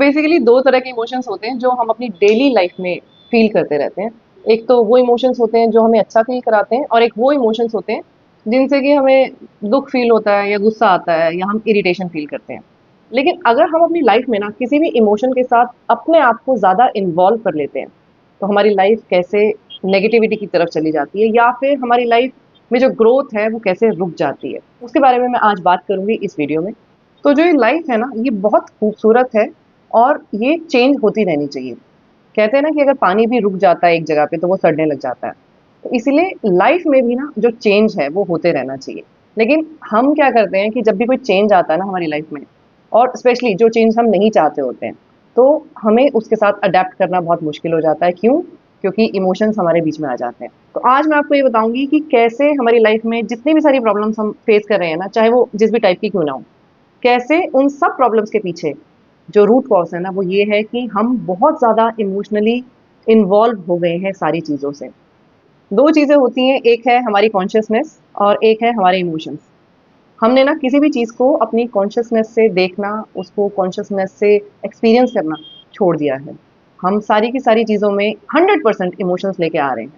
Basically दो तरह के इमोशंस होते हैं जो हम अपनी डेली लाइफ में फील करते रहते हैं। एक तो वो इमोशंस होते हैं जो हमें अच्छा फील कराते हैं, और एक वो इमोशंस होते हैं जिनसे कि हमें दुख फील होता है या गुस्सा आता है या हम इरिटेशन फील करते हैं। लेकिन अगर हम अपनी लाइफ में ना किसी भी इमोशन के साथ अपने आप को ज़्यादा इन्वॉल्व कर लेते हैं, तो हमारी लाइफ कैसे नेगेटिविटी की तरफ चली जाती है, या फिर हमारी लाइफ में जो ग्रोथ है वो कैसे रुक जाती है, उसके बारे में मैं आज बात करूंगी इस वीडियो में। तो जो ये लाइफ है ना, ये बहुत खूबसूरत है और ये चेंज होती रहनी चाहिए। कहते हैं ना कि अगर पानी भी रुक जाता है एक जगह पे तो वो सड़ने लग जाता है। तो इसीलिए लाइफ में भी ना जो चेंज है वो होते रहना चाहिए। लेकिन हम क्या करते हैं कि जब भी कोई चेंज आता है ना हमारी लाइफ में, और स्पेशली जो चेंज हम नहीं चाहते होते हैं, तो हमें उसके साथ अडेप्ट करना बहुत मुश्किल हो जाता है। क्यों? क्योंकि इमोशंस हमारे बीच में आ जाते हैं। तो आज मैं आपको ये बताऊंगी कि कैसे हमारी लाइफ में जितनी भी सारी प्रॉब्लम्स हम फेस कर रहे हैं ना, चाहे वो जिस भी टाइप की क्यों ना हो, कैसे उन सब प्रॉब्लम्स के पीछे जो रूट कॉज है ना वो ये है कि हम बहुत ज़्यादा इमोशनली इन्वॉल्व हो गए हैं सारी चीज़ों से। दो चीज़ें होती हैं, एक है हमारी कॉन्शियसनेस और एक है हमारे इमोशंस। हमने ना किसी भी चीज़ को अपनी कॉन्शियसनेस से देखना, उसको कॉन्शियसनेस से एक्सपीरियंस करना छोड़ दिया है। हम सारी की सारी चीज़ों में 100% इमोशंस लेके आ रहे हैं।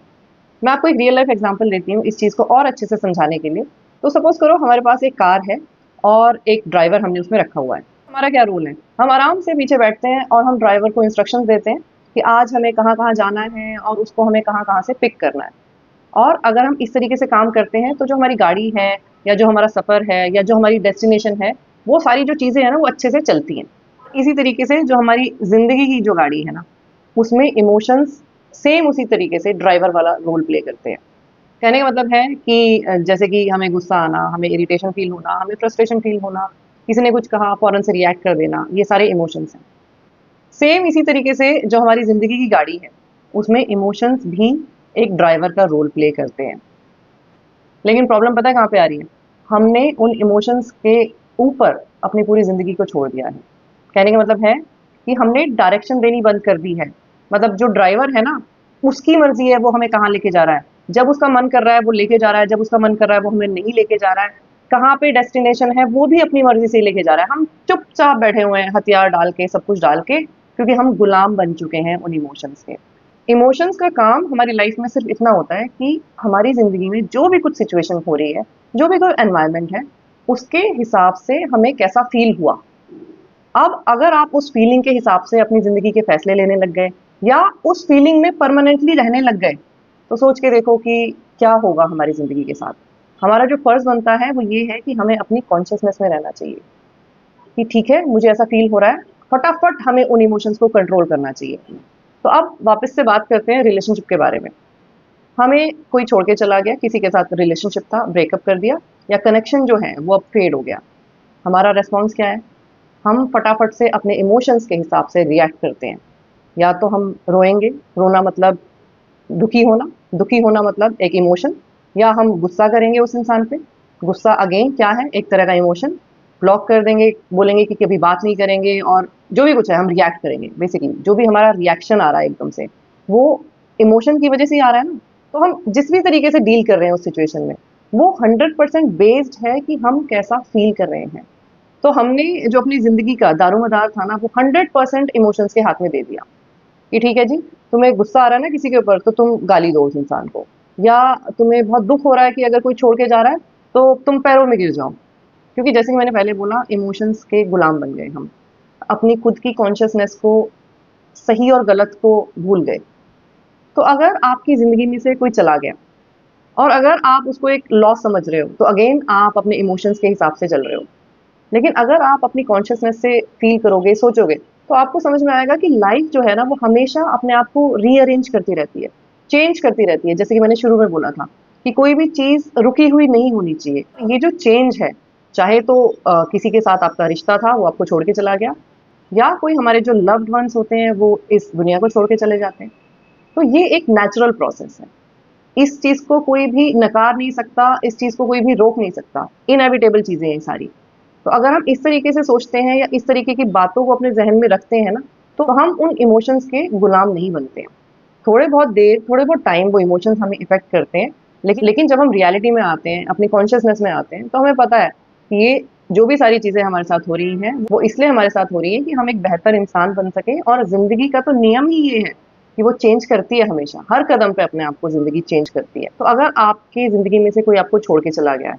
मैं आपको एक रियल लाइफ एग्जांपल देती हूँ इस चीज़ को और अच्छे से समझाने के लिए। तो सपोज करो हमारे पास एक कार है और एक ड्राइवर हमने उसमें रखा हुआ है। हमारा क्या रूल है? हम आराम से पीछे बैठते हैं और हम ड्राइवर को इंस्ट्रक्शंस देते हैं कि आज हमें कहाँ-कहाँ जाना है और उसको हमें कहाँ-कहाँ से पिक करना है। और अगर हम इस तरीके से काम करते हैं तो जो हमारी गाड़ी है या जो हमारा सफ़र है या जो हमारी डेस्टिनेशन है, वो सारी जो चीज़ें हैं ना वो अच्छे से चलती हैं। इसी तरीके से जो हमारी ज़िंदगी की जो गाड़ी है ना, उसमें इमोशंस सेम उसी तरीके से ड्राइवर वाला रोल प्ले करते हैं। कहने का मतलब है कि जैसे कि हमें गुस्सा आना, हमें इरिटेशन फ़ील होना, हमें फ्रस्ट्रेशन फ़ील होना, किसी ने कुछ कहा फ़ौरन से रिएक्ट कर देना, ये सारे इमोशंस हैं। सेम इसी तरीके से जो हमारी ज़िंदगी की गाड़ी है, उसमें इमोशंस भी एक ड्राइवर का रोल प्ले करते हैं। लेकिन प्रॉब्लम पता है कहाँ पे आ रही है? हमने उन इमोशंस के ऊपर अपनी पूरी ज़िंदगी को छोड़ दिया है। कहने का मतलब है कि हमने डायरेक्शन देनी बंद कर दी है। मतलब जो ड्राइवर है ना, उसकी मर्ज़ी है वो हमें कहाँ लेके जा रहा है। जब उसका मन कर रहा है वो लेके जा रहा है, जब उसका मन कर रहा है वो हमें नहीं लेके जा रहा है। कहाँ पे डेस्टिनेशन है वो भी अपनी मर्ज़ी से लेके जा रहा है। हम चुपचाप बैठे हुए हैं हथियार डाल के, सब कुछ डाल के, क्योंकि हम गुलाम बन चुके हैं उन इमोशंस के। इमोशंस का काम हमारी लाइफ में सिर्फ इतना होता है कि हमारी ज़िंदगी में जो भी कुछ सिचुएशन हो रही है, जो भी कोई एनवायरनमेंट है, उसके हिसाब से हमें कैसा फ़ील हुआ। अब अगर आप उस फ़ीलिंग के हिसाब से अपनी ज़िंदगी के फ़ैसले लेने लग गए या उस फ़ीलिंग में परमानेंटली रहने लग गए, तो सोच के देखो कि क्या होगा हमारी ज़िंदगी के साथ। हमारा जो फ़र्ज़ बनता है वो ये है कि हमें अपनी कॉन्शियसनेस में रहना चाहिए कि ठीक है, मुझे ऐसा फ़ील हो रहा है, फटाफट हमें उन इमोशंस को कंट्रोल करना चाहिए। तो अब वापस से बात करते हैं रिलेशनशिप के बारे में। हमें कोई छोड़ के चला गया, किसी के साथ रिलेशनशिप था, ब्रेकअप कर दिया, या कनेक्शन जो है वो अब फेड हो गया। हमारा रिस्पॉन्स क्या है? हम फटाफट से अपने इमोशंस के हिसाब से रिएक्ट करते हैं। या तो हम रोएँगे, रोना मतलब दुखी होना मतलब एक इमोशन, या हम गुस्सा करेंगे उस इंसान पे। गुस्सा अगेन क्या है? एक तरह का इमोशन। ब्लॉक कर देंगे, बोलेंगे कि कभी बात नहीं करेंगे, और जो भी कुछ है हम रिएक्ट करेंगे। बेसिकली जो भी हमारा रिएक्शन आ रहा है एकदम से, वो इमोशन की वजह से ही आ रहा है ना। तो हम जिस भी तरीके से डील कर रहे हैं उस सिचुएशन में, वो 100% बेस्ड है कि हम कैसा फील कर रहे हैं। तो हमने जो अपनी ज़िंदगी का दारोमदार था ना, वो 100% इमोशंस के हाथ में दे दिया कि ठीक है जी, तुम्हें गुस्सा आ रहा है ना किसी के ऊपर, तो तुम गाली दो उस इंसान को। या तुम्हें बहुत दुःख हो रहा है कि अगर कोई छोड़ के जा रहा है, तो तुम पैरों में गिर जाओ। क्योंकि जैसे कि मैंने पहले बोला, इमोशंस के गुलाम बन गए हम। अपनी खुद की कॉन्शियसनेस को, सही और गलत को भूल गए। तो अगर आपकी ज़िंदगी में से कोई चला गया और अगर आप उसको एक लॉस समझ रहे हो, तो अगेन आप अपने इमोशंस के हिसाब से चल रहे हो। लेकिन अगर आप अपनी कॉन्शियसनेस से फील करोगे, सोचोगे, तो आपको समझ में आएगा कि लाइफ जो है ना वो हमेशा अपने आप को रीअरेंज करती रहती है, चेंज करती रहती है। जैसे कि मैंने शुरू में बोला था कि कोई भी चीज़ रुकी हुई नहीं होनी चाहिए। ये जो चेंज है, चाहे तो किसी के साथ आपका रिश्ता था, वो आपको छोड़ के चला गया, या कोई हमारे जो लव्ड वन्स होते हैं वो इस दुनिया को छोड़ के चले जाते हैं। तो ये एक नेचुरल प्रोसेस है। इस चीज़ को कोई भी नकार नहीं सकता, इस चीज़ को कोई भी रोक नहीं सकता। इनएविटेबल चीज़ें हैं ये सारी। तो अगर हम इस तरीके से सोचते हैं या इस तरीके की बातों को अपने ज़हन में रखते हैं ना, तो हम उन इमोशंस के गुलाम नहीं बनते हैं। थोड़े बहुत देर, थोड़े बहुत टाइम वो इमोशंस हमें इफ़ेक्ट करते हैं, लेकिन जब हम रियलिटी में आते हैं, अपनी कॉन्शियसनेस में आते हैं, तो हमें पता है कि ये जो भी सारी चीज़ें हमारे साथ हो रही हैं, वो इसलिए हमारे साथ हो रही हैं कि हम एक बेहतर इंसान बन सकें। और ज़िंदगी का तो नियम ही ये है कि वो चेंज करती है हमेशा, हर कदम पे अपने आप को ज़िंदगी चेंज करती है। तो अगर आपकी ज़िंदगी में से कोई आपको छोड़ के चला गया है,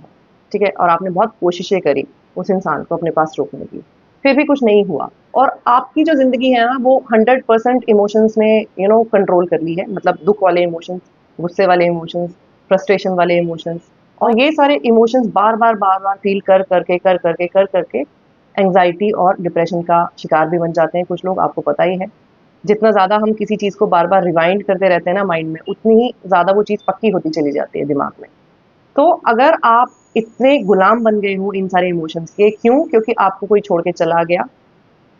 ठीक है, और आपने बहुत कोशिशें करी उस इंसान को अपने पास रोकने की, फिर भी कुछ नहीं हुआ, और आपकी जो ज़िंदगी है ना, वो 100% इमोशंस ने कंट्रोल कर ली है। मतलब दुःख वाले इमोशंस, गुस्से वाले इमोशंस, फ्रस्ट्रेशन वाले इमोशंस, और ये सारे इमोशंस बार-बार फ़ील कर करके एंग्ज़ायटी और डिप्रेशन का शिकार भी बन जाते हैं कुछ लोग, आपको पता ही है। जितना ज़्यादा हम किसी चीज़ को बार-बार रिवाइंड करते रहते हैं ना माइंड में, उतनी ही ज़्यादा वो चीज़ पक्की होती चली जाती है दिमाग में। तो अगर आप इतने गुलाम बन गए हो इन सारे इमोशंस के, क्यों? क्योंकि आपको कोई छोड़ के चला गया,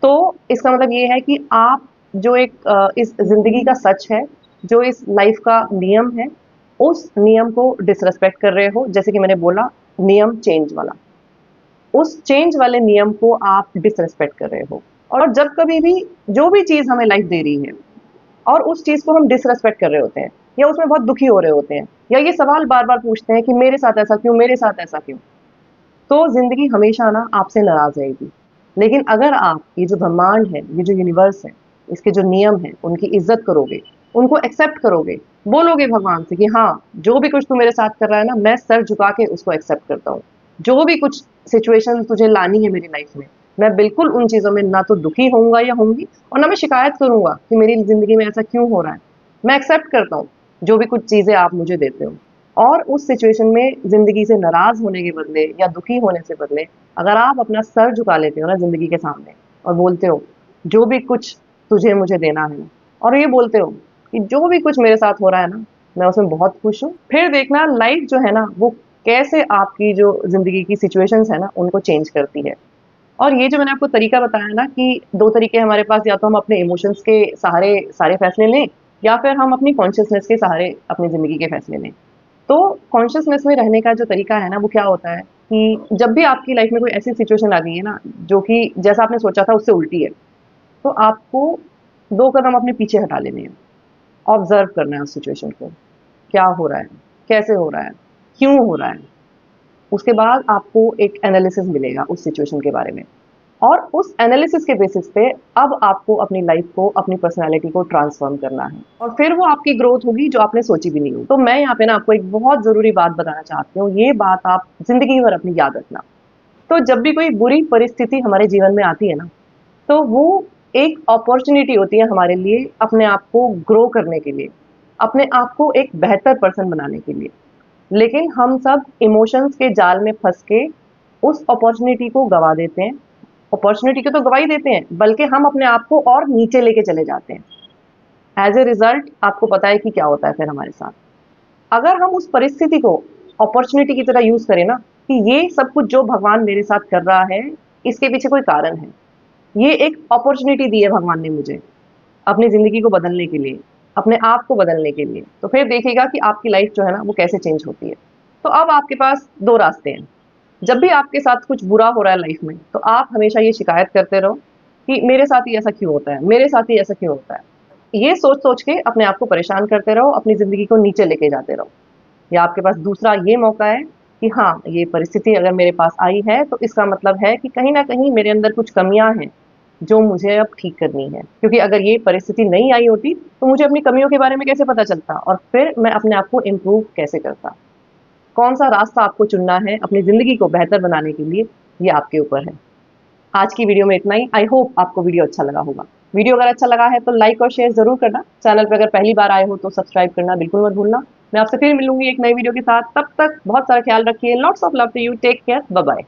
तो इसका मतलब ये है कि आप जो एक इस ज़िंदगी का सच है, जो इस लाइफ़ का नियम है, उस नियम को डिसरिस्पेक्ट कर रहे हो। जैसे कि मैंने बोला, नियम चेंज वाला। उस चेंज वाले नियम को आप डिसरिस्पेक्ट कर रहे हो। और जब कभी भी जो भी चीज़ हमें लाइफ़ दे रही है और उस चीज़ को हम डिसरिस्पेक्ट कर रहे होते हैं, या उसमें बहुत दुखी हो रहे होते हैं, या ये सवाल बार-बार पूछते हैं कि मेरे साथ ऐसा क्यों? मेरे साथ ऐसा क्यों? तो ज़िंदगी हमेशा ना आपसे नाराज़ रहेगी। लेकिन अगर आप ये जो ब्रह्मांड है, ये जो यूनिवर्स है, इसके जो नियम हैं, उनकी इज़्ज़त करोगे, उनको एक्सेप्ट करोगे, बोलोगे भगवान से कि हाँ, जो भी कुछ तू मेरे साथ कर रहा है ना, मैं सर झुका के उसको एक्सेप्ट करता हूँ। जो भी कुछ सिचुएशन तुझे लानी है मेरी लाइफ़ में, मैं बिल्कुल उन चीज़ों में ना तो दुखी होऊँगा या होऊँगी, और ना मैं शिकायत करूँगा कि मेरी ज़िंदगी में ऐसा क्यों हो रहा है। मैं एक्सेप्ट करता हूँ, जो भी कुछ चीज़ें आप मुझे देते हो। और उस सिचुएशन में ज़िंदगी से नाराज़ होने के बदले या दुखी होने से बदले, अगर आप अपना सर झुका लेते हो ना ज़िंदगी के सामने और बोलते हो, जो भी कुछ तुझे मुझे देना है, और ये बोलते हो कि जो भी कुछ मेरे साथ हो रहा है ना, मैं उसमें बहुत खुश हूँ। फिर देखना लाइफ़ जो है ना, वो कैसे आपकी जो ज़िंदगी की सिचुएशंस है ना, उनको चेंज करती है। और ये जो मैंने आपको तरीका बताया ना कि 2 तरीके हमारे पास, या तो हम अपने इमोशंस के सहारे सारे फैसले लें, या फिर हम अपनी कॉन्शसनेस के सहारे अपनी ज़िंदगी के फैसले लें। तो कॉन्शसनेस में रहने का जो तरीका है ना, वो क्या होता है कि जब भी आपकी लाइफ में कोई ऐसी सिचुएशन आ गई है ना, जो कि जैसा आपने सोचा था उससे उल्टी है, तो आपको 2 कदम अपने पीछे हटा लेने हैं। ऑब्ज़र्व करना है उस सिचुएशन को। क्या हो रहा है? कैसे हो रहा है? क्यों हो रहा है? उसके बाद आपको एक एनालिसिस मिलेगा उस सिचुएशन के बारे में। और उस एनालिसिस के बेसिस पे अब आपको अपनी लाइफ को, अपनी पर्सनैलिटी को ट्रांसफ़ॉर्म करना है। और फिर वो आपकी ग्रोथ होगी जो आपने सोची भी नहीं होगी। तो मैं यहाँ पे ना आपको एक बहुत ज़रूरी बात बताना चाहती हूँ, ये बात आप ज़िंदगी भर अपनी याद रखना। तो जब भी कोई बुरी परिस्थिति हमारे जीवन में आती है ना, तो वो एक अपॉर्च्युनिटी होती है हमारे लिए अपने आप को ग्रो करने के लिए, अपने आप को एक बेहतर पर्सन बनाने के लिए। लेकिन हम सब इमोशंस के जाल में फँस के उस अपॉर्च्युनिटी को गँवा देते हैं। अपॉर्च्युनिटी को तो गँवा ही देते हैं, बल्कि हम अपने आप को और नीचे लेके चले जाते हैं। एज़ अ रिज़ल्ट आपको पता है कि क्या होता है फिर हमारे साथ। अगर हम उस परिस्थिति को अपॉर्च्युनिटी की तरह यूज़ करें ना, कि ये सब कुछ जो भगवान मेरे साथ कर रहा है, इसके पीछे कोई कारण है। ये एक अपॉर्च्युनिटी दी है भगवान ने मुझे, अपनी ज़िंदगी को बदलने के लिए, अपने आप को बदलने के लिए। तो फिर देखिएगा कि आपकी लाइफ़ जो है ना, वो कैसे चेंज होती है। तो अब आपके पास 2 रास्ते हैं। जब भी आपके साथ कुछ बुरा हो रहा है लाइफ़ में, तो आप हमेशा ये शिकायत करते रहो कि मेरे साथ ही ऐसा क्यों होता है? मेरे साथ ही ऐसा क्यों होता है? ये सोच-सोच के अपने आप को परेशान करते रहो, अपनी ज़िंदगी को नीचे लेके जाते रहो। या आपके पास दूसरा ये मौका है कि हाँ, ये परिस्थिति अगर मेरे पास आई है, तो इसका मतलब है कि कहीं न कहीं मेरे अंदर कुछ कमियाँ हैं, जो मुझे अब ठीक करनी है। क्योंकि अगर ये परिस्थिति नहीं आई होती, तो मुझे अपनी कमियों के बारे में कैसे पता चलता, और फिर मैं अपने आप को इम्प्रूव कैसे करता। कौन-सा रास्ता आपको चुनना है अपनी ज़िंदगी को बेहतर बनाने के लिए, ये आपके ऊपर है। आज की वीडियो में इतना ही। आई होप आपको वीडियो अच्छा लगा होगा। वीडियो अगर अच्छा लगा है तो लाइक और शेयर ज़रूर करना। चैनल पे अगर पहली बार आए हो तो सब्सक्राइब करना बिल्कुल मत भूलना। मैं आपसे फिर मिलूँगी एक नई वीडियो के साथ। तब तक बहुत सारा ख्याल रखिए। Lots of love to you. Take care. Bye bye.